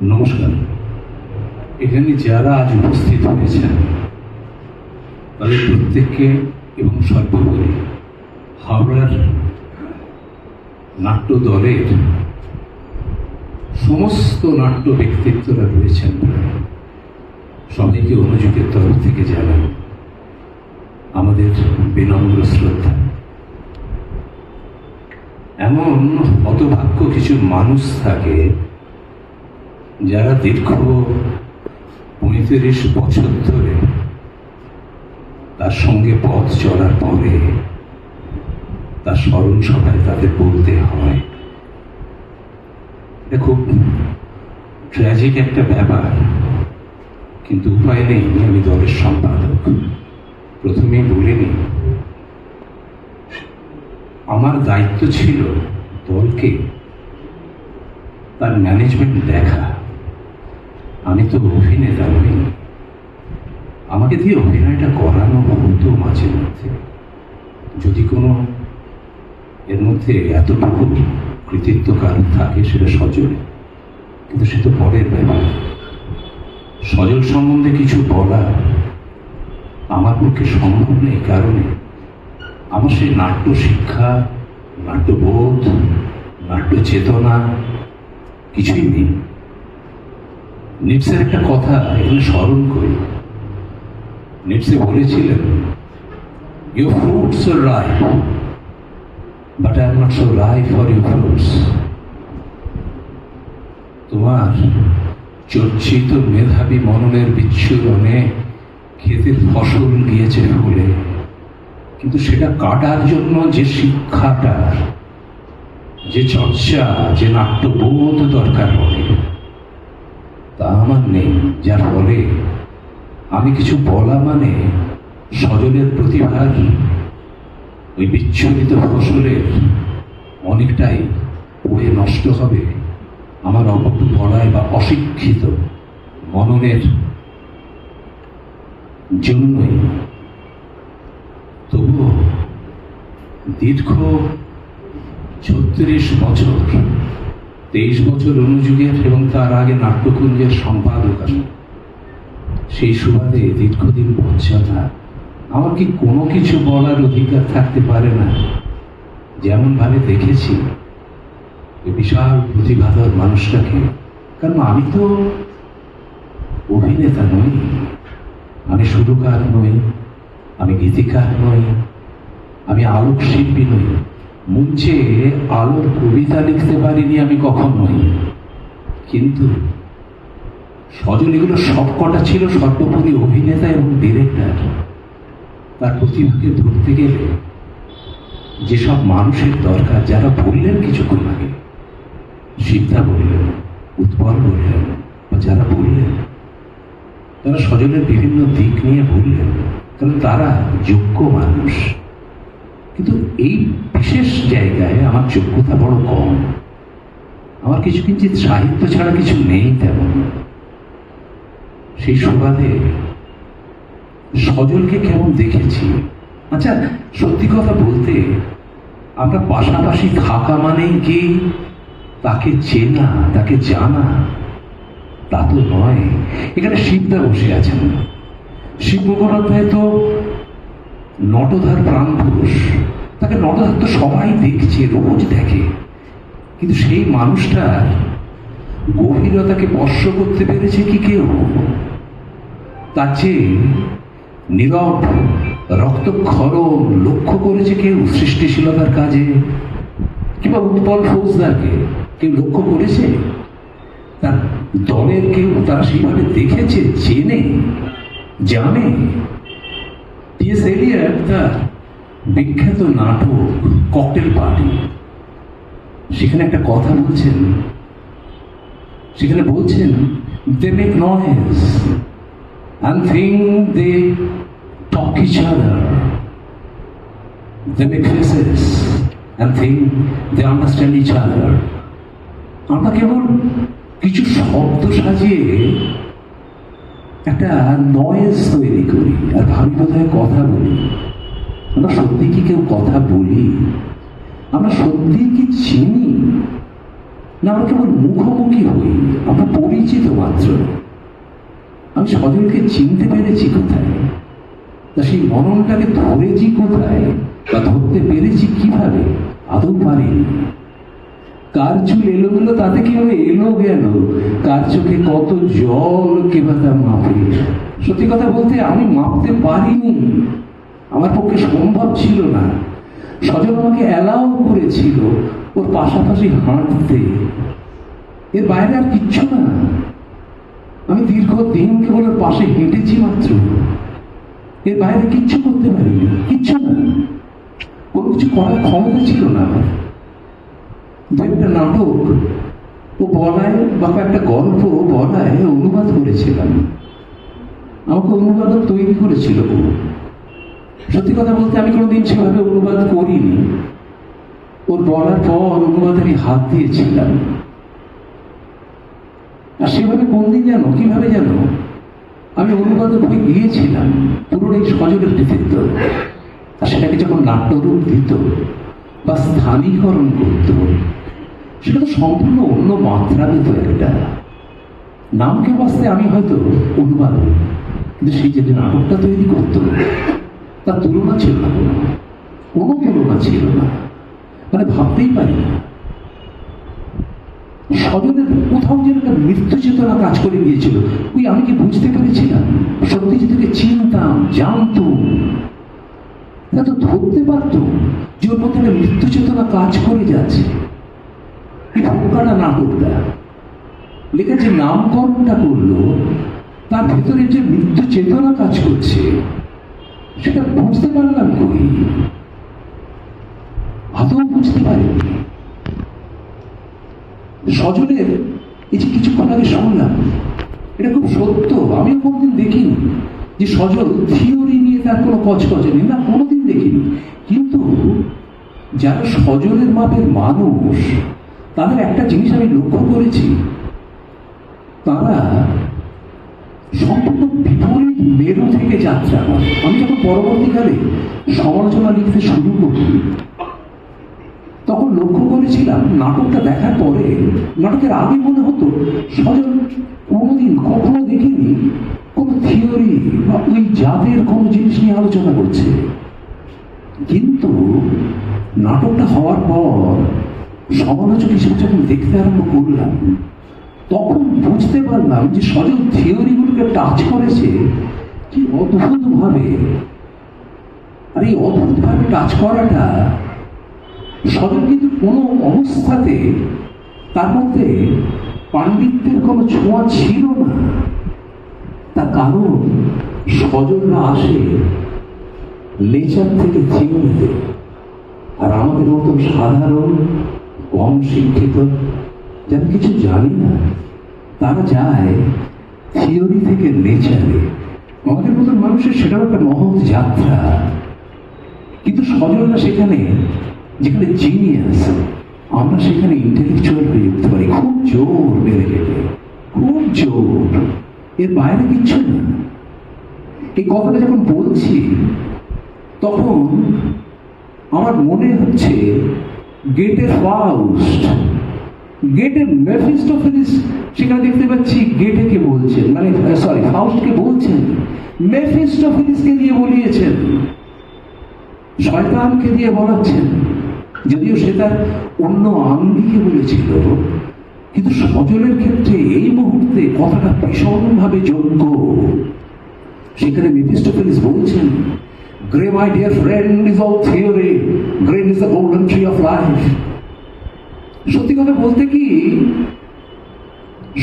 নমস্কার। এখানে যারা আজ উপস্থিত হয়েছেন তাদের প্রত্যেককে এবং সর্বোপরি হাওড়ার নাট্য দলের সমস্ত নাট্য ব্যক্তিত্বরা রয়েছেন, সবাইকে অনুযোগের তরফ থেকে জানান আমাদের বিনম্র শ্রদ্ধা। এমন হতভাগ্য কিছু মানুষ থাকে যারা দীর্ঘ 35 বছর ধরে তার সঙ্গে পথ চলার পরে তার স্মরণ সভায় তাদের বলতে হয়। এটা খুব ট্র্যাজিক একটা ব্যাপার, কিন্তু উপায় নেই। আমি দলের সম্পাদক, প্রথমেই বলে নিই, আমার দায়িত্ব ছিল দলকে তার ম্যানেজমেন্ট দেখা। আমি তো অভিনেতা নই, আমাকে দিয়ে অভিনয়টা করানো হতো মাঝে মধ্যে, যদি কোনো এর মধ্যে এতটুকু কৃতিত্ব কারণ থাকে সেটা সজলে, কিন্তু সে তো পরের ব্যাপার। সজল সম্বন্ধে কিছু বলা আমার পক্ষে সম্ভব নেই, কারণে আমার সেই নাট্য শিক্ষা, নাট্যবোধ, নাট্য চেতনা কিছুই নেই। নিপসের একটা কথা এখানে স্মরণ করি। নিপসে বলেছিলেন, "Your fruits are ripe, but I am not so ripe for your fruits." তোমার চর্চিত মেধাবী মননের বিচ্ছুরণে ক্ষেতের ফসল গিয়েছে ফুলে, কিন্তু সেটা কাটার জন্য যে শিক্ষাটা, যে চর্চা, যে নাট্যবোধ দরকার হয়, তা আমার নেই। যার ফলে আমি কিছু বলা মানে সজলের প্রতিভার ওই বিচ্ছুরিত ফসলের অনেকটাই পড়ে নষ্ট হবে আমার অপড়ায় বা অশিক্ষিত মননের জন্যই। তবুও দীর্ঘ 36 বছর, 23 বছর অনুযুগের এবং তার আগে নাট্যকুঞ্জের সম্পাদক আমি। সেই সুবাদে দীর্ঘদিন পশ্চাৎ আমার কি কোনো কিছু বলার অধিকার থাকতে পারে না? যেমনভাবে দেখেছি এই বিশাল প্রতিভাধর মানুষটাকে, কারণ আমি তো অভিনেতা নই, আমি সুরকার নই, আমি গীতিকার নই, আমি আলোক শিল্পী নই, মঞ্চে আলোর কবিতা লিখতে পারিনি আমি কখনোই। কিন্তু সজল এগুলো সব কটা ছিল সর্বোপরি অভিনেতা এবং ডিরেক্টর। তার প্রতিভাকে ধরতে গেলে যেসব মানুষের দরকার, যারা বললেন কিছুক্ষণ আগে, শিবদা বললেন, উৎপল বললেন, বা যারা বললেন, তারা সজলের বিভিন্ন দিক নিয়ে বললেন, কারণ তারা যোগ্য মানুষ। কিন্তু এই বিশেষ জায়গায় আমার যোগ্যতা বড় কম। আমার কিছু কিঞ্চিত সাহিত্য ছাড়া কিছু নেই তেমন। সেই সুবাদে সজলকে কেমন দেখেছি। আচ্ছা, সত্যি কথা বলতে, আমরা পাশাপাশি থাকা মানেই কি তাকে চেনা, তাকে জানা? তা তো নয়। এখানে শিবদা বসে আছেন। শিব মুখোপাধ্যায় তো নটধার প্রাণপুরুষ, তাকে নটধার তো সবাই দেখছে, রোজ দেখে, কিন্তু সেই মানুষটার গভীরতাকে স্পর্শ করতে পেরেছে কি কেউ? তার চেয়ে নীরব রক্তক্ষরণ লক্ষ্য করেছে কেউ সৃষ্টিশীলতার কাজে? কিংবা উৎপল ফৌজদারকে কেউ লক্ষ্য করেছে? তার দলের কেউ তারা সেইভাবে দেখেছে, চেনে, জানে? টি.এস. এলিয়ট তার বিখ্যাত নাটক ককটেল পার্টি, সেখানে একটা কথা বলছেন, সেখানে বলছেন, "They make noise and think they talk each other. They make faces and think they understand each other." আমরা কেবল কিছু শব্দ সাজিয়ে একটা নয়েজ তৈরি করি আর ভাবি বোধহয় কথা বলি। আমরা সত্যি কি কেউ কথা বলি? আমরা সত্যি কি চিনি? না আমরা কেবল মুখোমুখি হই, আমরা পরিচিত মাত্র। আমি সজলকে চিনতে পেরেছি কোথায়, তা সেই মননটাকে ধরেছি কোথায়, বা ধরতে পেরেছি কিভাবে, আদৌ পারিনি। কার চুল এলোমেলো তাতে কিভাবে এলো গেল, কার চোখে কত জল কেবা তা মাপে। সত্যি কথা বলতে আমি মাপতে পারিনি, আমার পক্ষে সম্ভব ছিল না। সজল আমাকে অ্যালাউ করেছিল ওর পাশাপাশি হাঁটতে, এর বাইরে আর কিচ্ছু না। আমি দীর্ঘদিন কেবল ওর পাশে হেঁটেছি মাত্র, এর বাইরে কিচ্ছু করতে পারিনি, কিচ্ছু না। কোনো কিছু করার ক্ষমতা ছিল না আমার। দু একটা নাটক ও বলায় বা একটা গল্প বলায় অনুবাদ করেছিলাম, আমাকে অনুবাদক তৈরি করেছিল ও। সত্যি কথা বলতে আমি কোনোদিন সেভাবে অনুবাদ করিনি। ওর বলার পর অনুবাদে আমি হাত দিয়েছিলাম, আর সেভাবে কোনদিন যেন কিভাবে যেন আমি অনুবাদক হয়ে গিয়েছিলাম পুরোটাই সজলের কৃতিত্ব। আর সেটাকে যখন নাট্যরূপ দিত বা স্থানীকরণ করত, সেটা তো সম্পূর্ণ অন্য মাত্রা দিত একটা। নামকে বাঁচতে আমি হয়তো অনুবাদক, কিন্তু সেই যে নাটকটা তৈরি করতো তার তুলনা ছিল না, কোনো তুলনা ছিল না, মানে ভাবতেই পারি না। সজলের কোথাও যেন একটা মৃত্যু চেতনা কাজ করে গিয়েছিল। ওই আমি কি বুঝতে পেরেছিলাম, সত্যি যেটাকে চিনতাম, জানতাম, তা তো ধরতে পারতাম যে ওর মধ্যে একটা মৃত্যু চেতনা কাজ করে যাচ্ছে। এই ঢোকাটা নাটকটা লেখা যে নামকরণটা করলো, তার ভেতরে যে মৃত্যু চেতনা কাজ করছে সেটা বুঝতে পারলাম কই, আদৌ বুঝতে পারিনি। সজলের এই যে কিছুক্ষণ আগে শুনলাম, এটা খুব সত্য। আমিও কোনোদিন দেখিনি যে সজল থিওরি নিয়ে তার কোনো কচকচে নেই, না, কোনোদিন দেখিনি। কিন্তু যারা সজলের মাপের মানুষ, তাদের একটা জিনিস আমি লক্ষ্য করেছি, তারা সম্পূর্ণ বিপরীত মেরু থেকে যাত্রা করে। আমি যখন পরবর্তীকালে সমালোচনা লিখতে শুরু করি, তখন লক্ষ্য করেছিলাম নাটকটা দেখার পরে, নাটকের আগে মনে হতো সজল কোনোদিন কখনো দেখিনি কোনো থিওরি বা ওই জাতের কোনো জিনিস নিয়ে আলোচনা করছে। কিন্তু নাটকটা হওয়ার পর সমালোচক হিসেবে যখন দেখতে আরম্ভ করলাম, তখন বুঝতে পারলাম যে সজল থিওরিগুলোকে টাচ করেছে কি অদ্ভুতভাবে। আর এই অদ্ভুতভাবে টাচ করাটা সজল কিন্তু কোনো অবস্থাতে তার মধ্যে পাণ্ডিত্যের কোনো ছোঁয়া ছিল না। তার কারণ সজলরা আসে নেচার থেকে থিওরিতে, আর আমাদের মতো সাধারণ কম শিক্ষিত যারা কিছু জানি না, তারা যায় থিওরি থেকে নেচারে। আমাদের মতো মানুষের সেটাও একটা মহৎ যাত্রা। কিন্তু সজলরা সেখানে, যেখানে জিনিয়াস, আমরা সেখানে ইন্টেলেকচুয়াল হয়ে উঠতে পারি খুব জোর বেড়ে গেলে, খুব জোর, এর বাইরে কিচ্ছু না। এই কথাটা যখন বলছি তখন আমার মনে হচ্ছে গেটের ফাউস্ট, গেটের মেফিস্টোফেলিস, সেখানে দেখতে পাচ্ছি গেটে কে বলছেন, মানে সরি ফাউস্টকে বলছেন, মেফিস্টোফেলিসকে দিয়ে বলিয়েছেন, শয়তানকে দিয়ে বলাচ্ছেন। যদিও সে তার অন্য আঙ্গিকে বলেছিল, কিন্তু সজলের ক্ষেত্রে এই মুহূর্তে কথাটা ভীষণভাবে যোগ্য। সেখানে মেফিস্টোফেলিস বলছেন, grey my dear friend is all theory, grain is the golden tree of life. সত্যি কথা বলতে কি,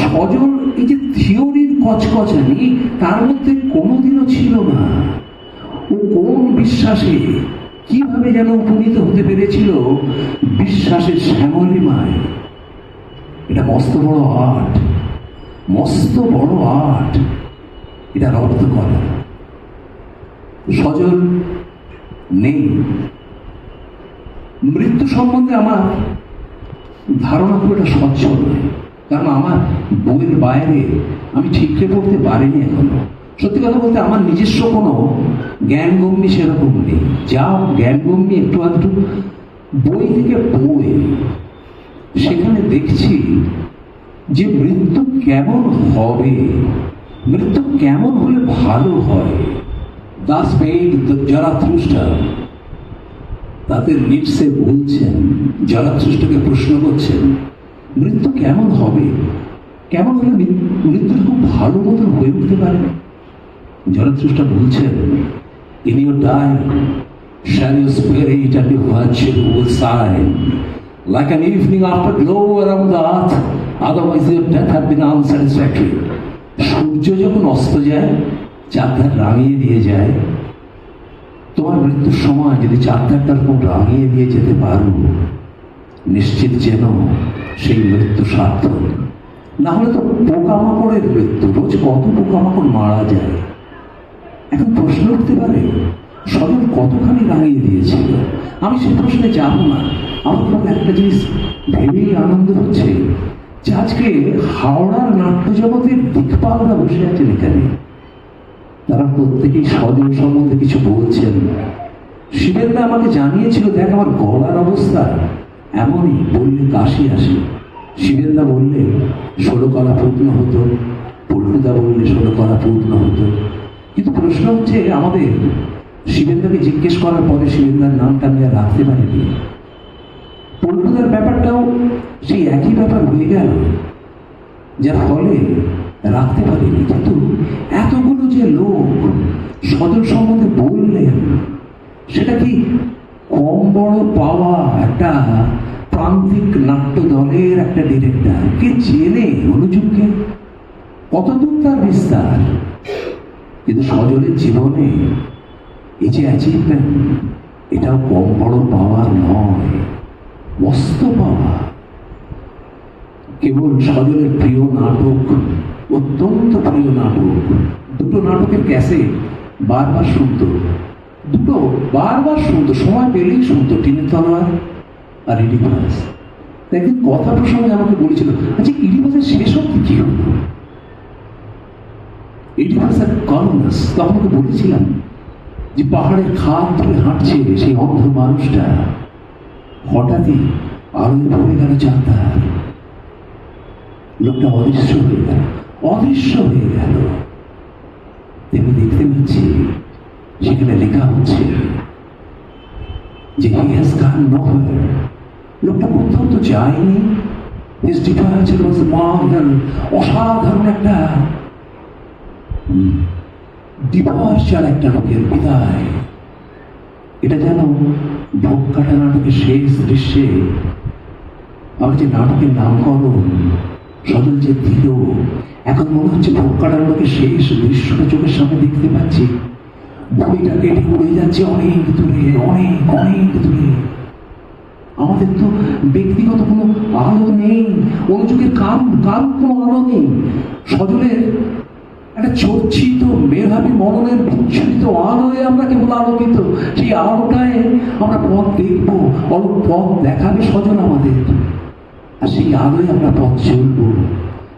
সজল এই যে থিওরির কচকচানি, তার মধ্যে কোনোদিনও ছিল না। ও কোন বিশ্বাসে কিভাবে যেন উপনীত হতে পেরেছিল বিশ্বাসের শ্যামলিমায়। এটা মস্ত বড় আর্ট, মস্ত বড় আর্ট, এটা রপ্ত করা। সজল নেই। মৃত্যু সম্বন্ধে আমার ধারণা খুব একটা স্বচ্ছ নয়, কারণ আমার বইয়ের বাইরে আমি ঠিকরে পড়তে পারিনি এখনো। সত্যি কথা বলতে আমার নিজস্ব কোনো জ্ঞানগম্যি সেরকম নেই। যা জ্ঞানগম্যি একটু আধটু বই থেকে বই, সেখানে দেখছি যে মৃত্যু কেমন হবে, মৃত্যু কেমন হলে ভালো হয়। দাস পেইড জারাথুস্ট্রা তাদের নিটসে বলছেন, জারাথুস্ট্রাকে প্রশ্ন করছেন মৃত্যু কেমন হবে, কেমন হলে মৃত্যুটা খুব ভালো মতন হয়ে উঠতে পারে। জারাথুস্ট্রা বলছেন, in your dying shall your spirit and your virtue will shine like an evening afterglow around the earth, otherwise your death had been unsatisfactory. সূর্য যখন অস্ত যায়, চাঁদটা রাঙিয়ে দিয়ে যায়, তোমার মৃত্যুর সময় যদি চাঁদটা এরকম রাঙিয়ে দিয়ে যেতে পারো, নিশ্চিত যেন সেই মৃত্যু সার্থক। না হলে তো পোকামাকড়ের মৃত্যু, রোজ কত পোকামাকড় মারা যায়। এখন প্রশ্ন উঠতে পারে সজল কতখানি রাঙিয়ে দিয়েছিল। আমি সে প্রশ্নে যাব না। আমার খুব একটা জিনিস ভেবেই আনন্দ হচ্ছে যে আজকে হাওড়ার নাট্য জগতের দিকপালরা বসে আছেন এখানে, তারা প্রত্যেকেই সজল সম্বন্ধে কিছু বলছেন। শিবেন্দা আমাকে জানিয়েছিল, দেখ আমার গলার অবস্থা এমনই, বললে কাশি আসে। শিবেন্দা বললে 16 কলা পূর্ণ হতো, পল্টুদা বললে 16 কলা পূর্ণ হতো। কিন্তু প্রশ্ন হচ্ছে, আমাদের শিবেন্দাকে জিজ্ঞেস করার পরে শিবেন্দার নামটা আমি আর রাখতে পারিনি। পল্টুদার ব্যাপারটাও সেই একই ব্যাপার হয়ে গেল, যার ফলে রাখতে পারিনি। কিন্তু এতগুলো যে লোক সজল সম্বন্ধে বললেন, সেটা কি কম বড় পাওয়া? একটা প্রান্তিক নাট্য দলের একটা ডিরেক্টর কে চেনে অনুযুগকে, কতদূর তার বিস্তার। কিন্তু সজলের জীবনে এই যে অ্যাচিভমেন্ট, এটাও কম বড় পাওয়া নয়, মস্ত পাওয়া। কেবল সজলের প্রিয় নাটক, অত্যন্ত প্রিয় নাটক, দুটো নাটকের ক্যাসেট বারবার শুনত, দুটো বারবার শুনত, সময় পেলেই শুনত, টিনের তলোয়ার আর ইডিপাস। একদিন কথা প্রসঙ্গে আমাকে বলেছিল, আচ্ছা ইডিপাসের শেষ অব্দি কি হলো? ইডিপাস আর কলমাস। তখন ওকে বলেছিলাম যে পাহাড়ের খাদ ধরে হাঁটছে সেই অন্ধ মানুষটা, হঠাৎই আলোয় ভরে গেল চাঁদা, লোকটা অদৃশ্য হয়ে গেল, অদৃশ্য হয়ে গেল। তেমনি দেখতে পাচ্ছি সেখানে লেখা হচ্ছে যে he has gone nowhere। লোকটা কোথাও তো যায়নি। his departure was marvel, অসাধারণ একটা ডিপার্চার, একটা লোকের বিদায়। এটা যেন ঢোক কাটা নাটকের শেষ দৃশ্যে আমার যে নাটকের নামকরণ সজল যে দিল, এখন মনে হচ্ছে ঢোক কাটা নাটকের শেষ দৃশ্যটা চোখের সামনে দেখতে পাচ্ছি। বইটা কেটে উড়ে যাচ্ছে অনেক দূরে, অনেক অনেক দূরে। আমাদের তো ব্যক্তিগত কোনো আলো নেই, অনুযোগের কারণ কোনো আলো নেই। সজলের একটা চর্চিত মেধাবী মননের বিচ্ছুরিত আলোয় আমরা কেবল আলোকিত। সেই আলোটায় আমরা পথ দেখবো, পথ দেখাবে সজল আমাদের, আর সেই আলোয় আমরা পথ চলবো।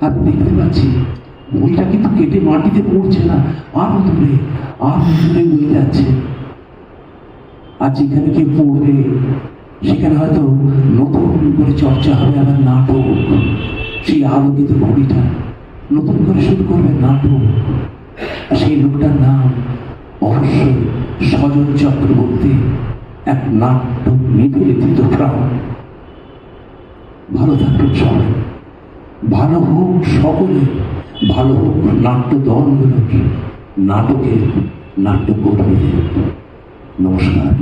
আর দেখতে পাচ্ছি বইটা কিন্তু কেটে মাটিতে পড়ছে না, আরো দূরে উড়ে যাচ্ছে। আর যেখানে কেউ পড়বে সেখানে হয়তো নতুন করে চর্চা হবে আবার নাটক। সেই আলোকিত ঘড়িটা নতুন করে শুরু করবে নাটক। সেই লোকটার নাম অবশ্যই সজল চক্রবর্তী, এক নাট্য নিবেদিত প্রাণ। ভালো থাকবেন সবাই, ভালো হোক সকলে, ভালো হোক নাট্য দলগুলোর, নাটকের নাট্যকর্মীদের। নমস্কার।